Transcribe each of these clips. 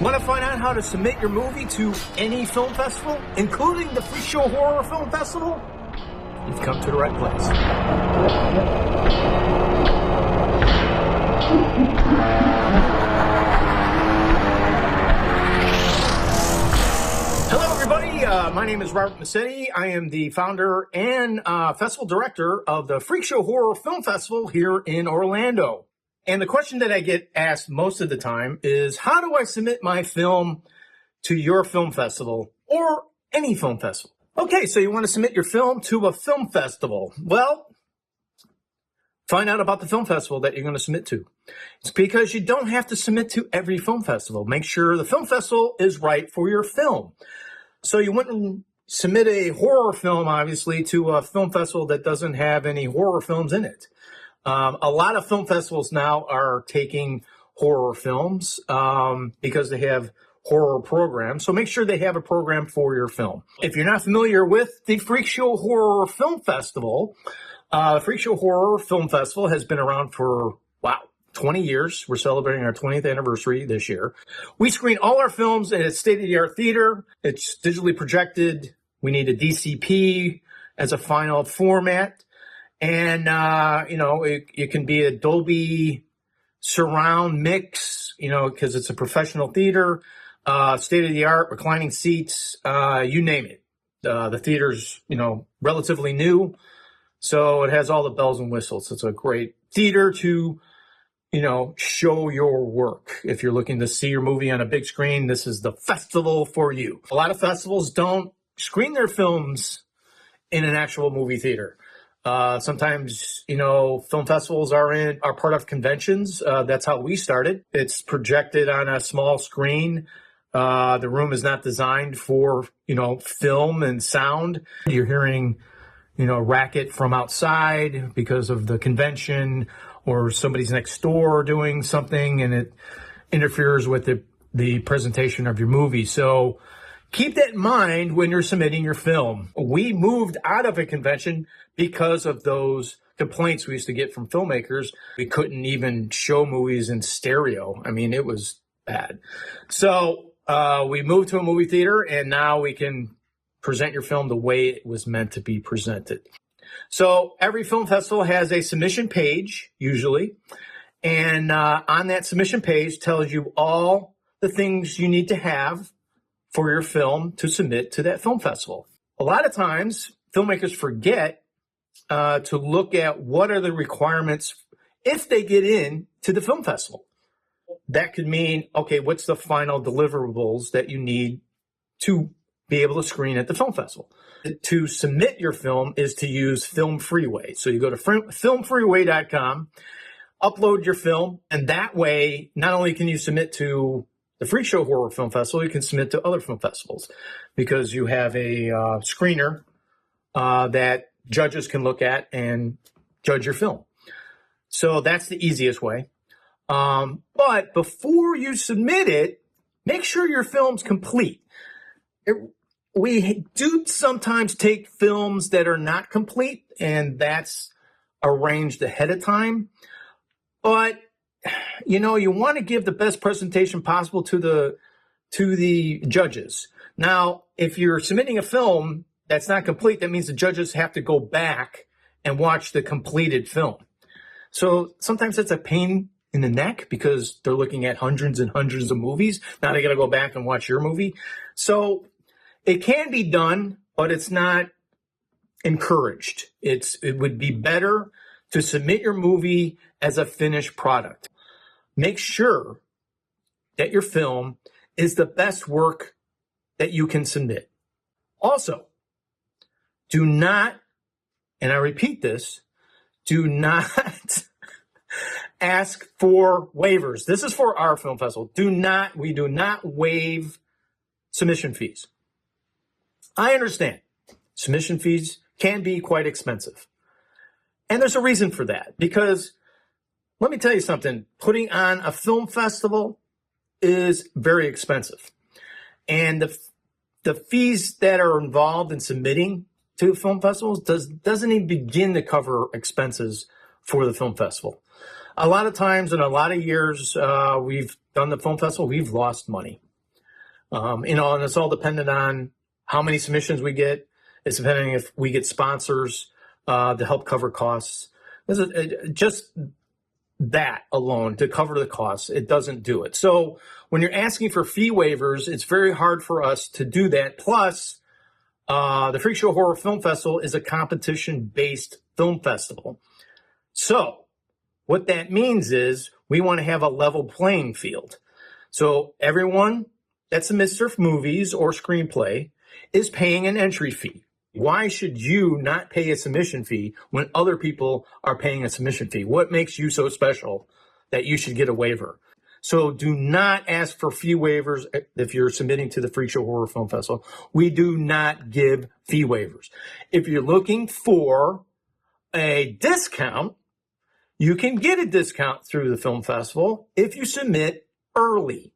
Want to find out how to submit your movie to any film festival, including the Freak Show Horror Film Festival? You've come to the right place. Hello, everybody. My name is Robert Massetti. I am the founder and festival director of the Freak Show Horror Film Festival here in Orlando. And the question that I get asked most of the time is, how do I submit my film to your film festival or any film festival? Okay, so you want to submit your film to a film festival. Well, find out about the film festival that you're going to submit to. It's because you don't have to submit to every film festival. Make sure the film festival is right for your film. So you wouldn't submit a horror film, obviously, to a film festival that doesn't have any horror films in it. A lot of film festivals now are taking horror films because they have horror programs. So make sure they have a program for your film. If you're not familiar with the Freak Show Horror Film Festival, Freak Show Horror Film Festival has been around for, 20 years. We're celebrating our 20th anniversary this year. We screen all our films in a state-of-the-art theater. It's digitally projected. We need a DCP as a final format. And, it can be a Dolby surround mix, because it's a professional theater, state-of-the-art, reclining seats, you name it. The theater's, relatively new, so it has all the bells and whistles. It's a great theater to, show your work. If you're looking to see your movie on a big screen, this is the festival for you. A lot of festivals don't screen their films in an actual movie theater. Sometimes, film festivals are part of conventions. That's how we started. It's projected on a small screen. The room is not designed for, film and sound. You're hearing, racket from outside because of the convention, or somebody's next door doing something and it interferes with the presentation of your movie. So keep that in mind when you're submitting your film. We moved out of a convention because of those complaints we used to get from filmmakers. We couldn't even show movies in stereo. I mean, it was bad. So we moved to a movie theater, and now we can present your film the way it was meant to be presented. So every film festival has a submission page, usually. And on that submission page tells you all the things you need to have for your film to submit to that film festival. A lot of times, filmmakers forget to look at what are the requirements if they get in to the film festival. That could mean, okay, what's the final deliverables that you need to be able to screen at the film festival? To submit your film is to use Film Freeway. So you go to filmfreeway.com, upload your film, and that way, not only can you submit to the Freak Show Horror Film Festival, you can submit to other film festivals because you have a screener that judges can look at and judge your film. So that's the easiest way. But before you submit it, make sure your film's complete. We do sometimes take films that are not complete, and that's arranged ahead of time. But you want to give the best presentation possible to the judges. Now, if you're submitting a film that's not complete, that means the judges have to go back and watch the completed film. So sometimes that's a pain in the neck because they're looking at hundreds and hundreds of movies. Now they got to go back and watch your movie. So it can be done, but it's not encouraged. It would be better to submit your movie as a finished product. Make sure that your film is the best work that you can submit. Also, do not, and I repeat this, do not ask for waivers. This is for our film festival. We do not waive submission fees. I understand submission fees can be quite expensive. And there's a reason for that, because let me tell you something, putting on a film festival is very expensive. And the fees that are involved in submitting to film festivals doesn't even begin to cover expenses for the film festival. A lot of times in a lot of years we've done the film festival, we've lost money. And it's all dependent on how many submissions we get. It's depending if we get sponsors to help cover costs. Just that alone to cover the costs, it doesn't do it. So when you're asking for fee waivers, it's very hard for us to do that. Plus, the Freak Show Horror Film Festival is a competition-based film festival. So what that means is we want to have a level playing field. So everyone that submits their movies or screenplay is paying an entry fee. Why should you not pay a submission fee when other people are paying a submission fee? What makes you so special that you should get a waiver? So do not ask for fee waivers if you're submitting to the Freak Show Horror Film Festival. We do not give fee waivers. If you're looking for a discount, you can get a discount through the film festival if you submit early.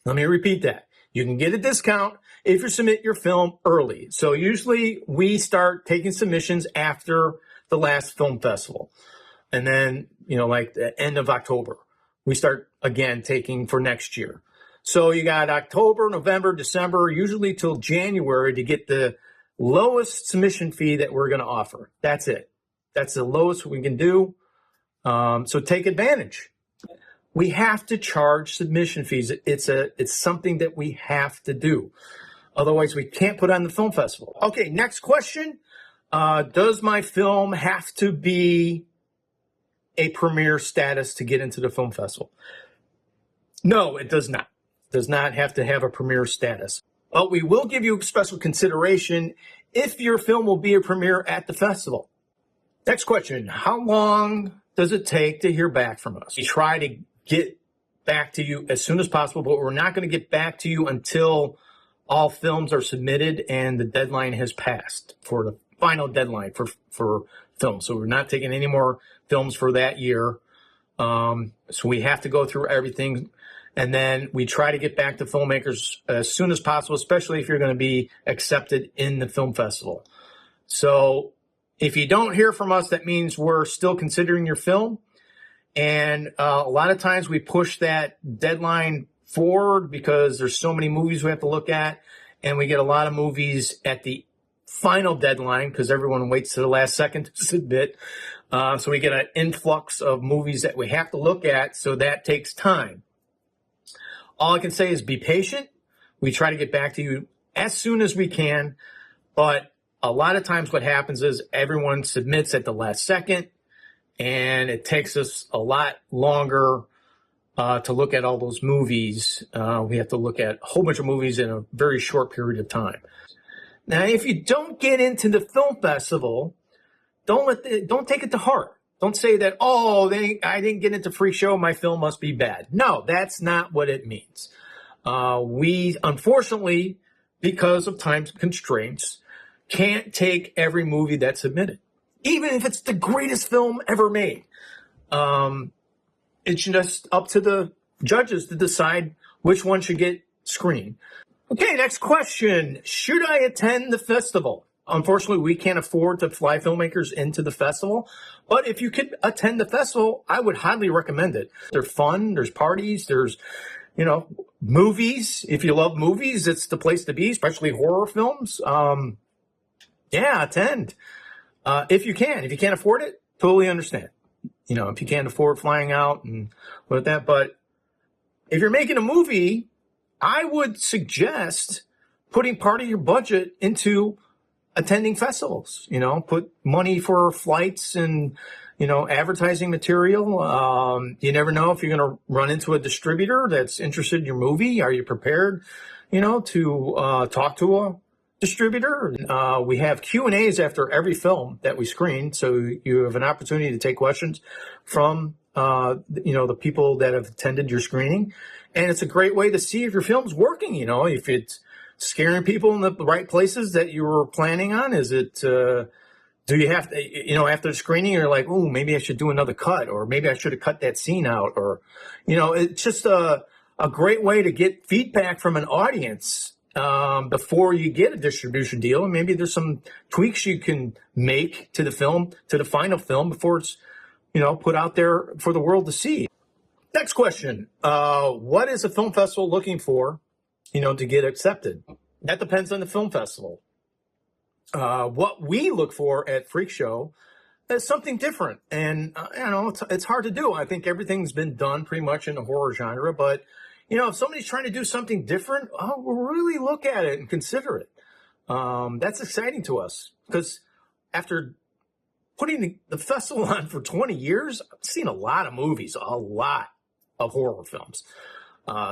Let me repeat that. You can get a discount if you submit your film early. So usually we start taking submissions after the last film festival. And then, like the end of October, we start again taking for next year. So you got October, November, December, usually till January to get the lowest submission fee that we're going to offer. That's it. That's the lowest we can do. So take advantage. We have to charge submission fees. It's something that we have to do. Otherwise, we can't put on the film festival. Okay, next question. Does my film have to be a premiere status to get into the film festival? No, it does not. It does not have to have a premiere status. But we will give you special consideration if your film will be a premiere at the festival. Next question. How long does it take to hear back from us? We try to get back to you as soon as possible, but we're not going to get back to you until all films are submitted and the deadline has passed for the final deadline for films. So we're not taking any more films for that year. So we have to go through everything. And then we try to get back to filmmakers as soon as possible, especially if you're going to be accepted in the film festival. So if you don't hear from us, that means we're still considering your film. And a lot of times we push that deadline forward because there's so many movies we have to look at. And we get a lot of movies at the final deadline because everyone waits to the last second to submit. So we get an influx of movies that we have to look at. So that takes time. All I can say is be patient. We try to get back to you as soon as we can. But a lot of times what happens is everyone submits at the last second. And it takes us a lot longer to look at all those movies. We have to look at a whole bunch of movies in a very short period of time. Now, if you don't get into the film festival, don't take it to heart. Don't say that, I didn't get into Freak Show, my film must be bad. No, that's not what it means. We, unfortunately, because of time constraints, can't take every movie that's submitted. Even if it's the greatest film ever made. It's just up to the judges to decide which one should get screened. Okay, next question. Should I attend the festival? Unfortunately, we can't afford to fly filmmakers into the festival. But if you could attend the festival, I would highly recommend it. They're fun. There's parties. There's, movies. If you love movies, it's the place to be, especially horror films. Attend. If you can. If you can't afford it, totally understand. If you can't afford flying out and with that. But if you're making a movie, I would suggest putting part of your budget into attending festivals. Put money for flights and, advertising material. You never know if you're going to run into a distributor that's interested in your movie. Are you prepared, to talk to a distributor? We have Q&As after every film that we screen, so you have an opportunity to take questions from the people that have attended your screening, and it's a great way to see if your film's working. If it's scaring people in the right places that you were planning on. Is it? Do you have to? After the screening, you're like, oh, maybe I should do another cut, or maybe I should have cut that scene out, or it's just a great way to get feedback from an audience. Before you get a distribution deal, and maybe there's some tweaks you can make to the film, to the final film before it's, put out there for the world to see. Next question. What is a film festival looking for to get accepted. That depends on the film festival. What we look for at Freak Show is something different. And, it's hard to do. I think everything's been done pretty much in the horror genre. But, if somebody's trying to do something different, we'll really look at it and consider it. That's exciting to us because after putting the festival on for 20 years, I've seen a lot of movies, a lot of horror films.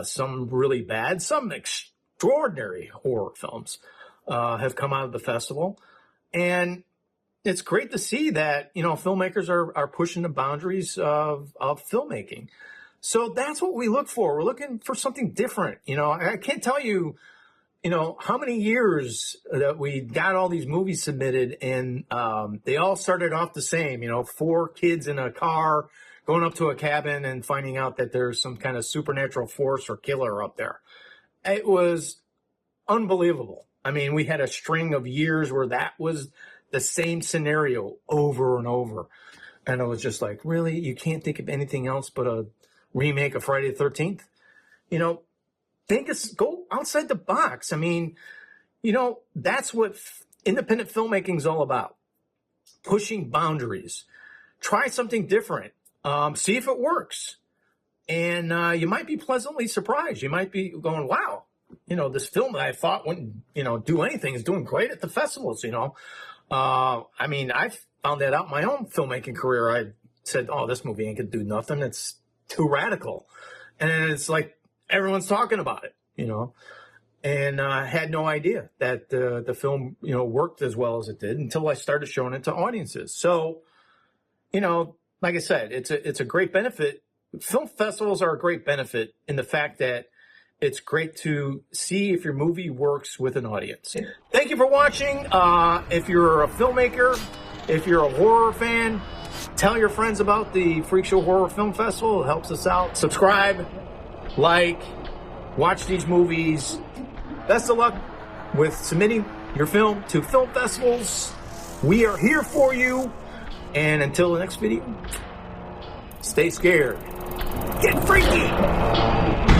Some really bad, some extraordinary horror films have come out of the festival. And it's great to see that, filmmakers are pushing the boundaries of filmmaking. So that's what we look for. We're looking for something different. I can't tell you, how many years that we got all these movies submitted and they all started off the same, 4 kids in a car going up to a cabin and finding out that there's some kind of supernatural force or killer up there. It was unbelievable. I mean, we had a string of years where that was the same scenario over and over. And it was just like, really? You can't think of anything else but a remake of Friday the 13th? Go outside the box. I mean, that's what independent filmmaking is all about. Pushing boundaries. Try something different. See if it works. And you might be pleasantly surprised. You might be going, wow, this film that I thought wouldn't, do anything is doing great at the festivals, I found that out in my own filmmaking career. I said, oh, this movie ain't gonna do nothing. It's too radical. And it's like, everyone's talking about it, and I had no idea that the film, worked as well as it did until I started showing it to audiences. So, like I said, it's a great benefit. Film festivals are a great benefit in the fact that it's great to see if your movie works with an audience. Thank you for watching. If you're a filmmaker, if you're a horror fan, tell your friends about the Freak Show Horror Film Festival. It helps us out. Subscribe, like, watch these movies. Best of luck with submitting your film to film festivals. We are here for you. And until the next video, stay scared. Get freaky!